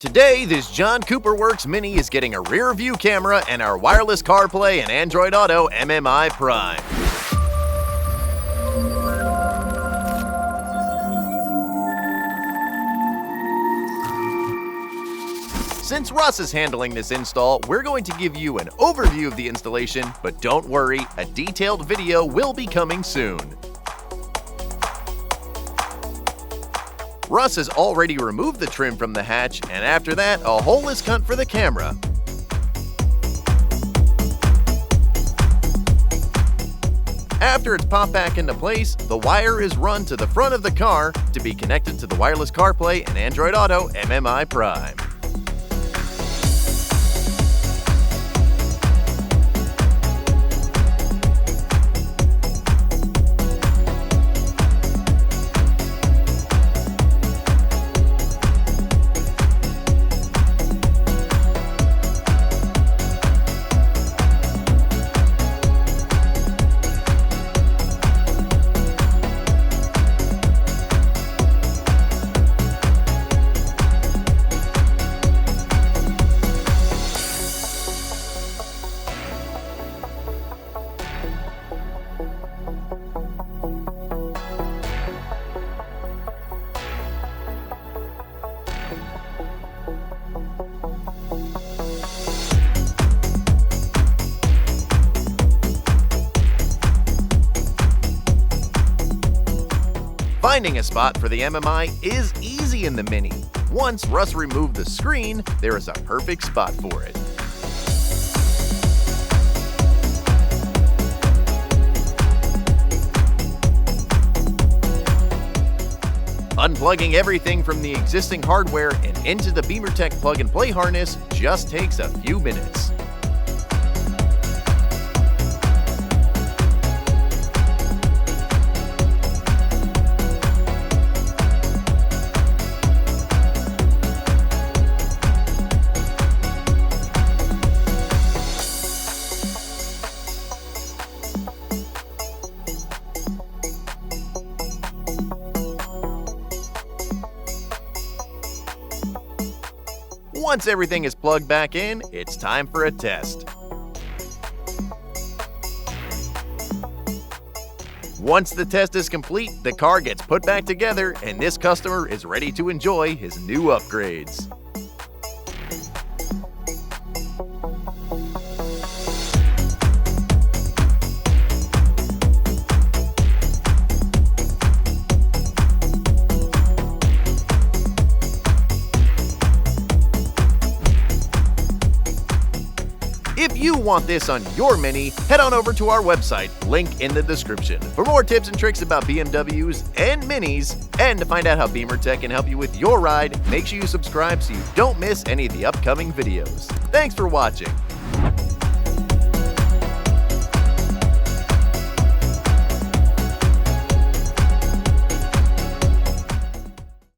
Today, this John Cooper Works Mini is getting a rear view camera and our wireless CarPlay and Android Auto MMI Prime. Since Russ is handling this install, we're going to give you an overview of the installation, but don't worry, a detailed video will be coming soon. Russ has already removed the trim from the hatch, and after that, a hole is cut for the camera. After it's popped back into place, the wire is run to the front of the car to be connected to the wireless CarPlay and Android Auto MMI Prime. Finding a spot for the MMI is easy in the Mini. Once Russ removed the screen, there is a perfect spot for it. Unplugging everything from the existing hardware and into the BeamerTech plug-and-play harness just takes a few minutes. Once everything is plugged back in, it's time for a test. Once the test is complete, the car gets put back together and this customer is ready to enjoy his new upgrades. If you want this on your Mini, head on over to our website, link in the description, for more tips and tricks about BMWs and Minis, and to find out how BeamerTech can help you with your ride, make sure you subscribe so you don't miss any of the upcoming videos. Thanks for watching.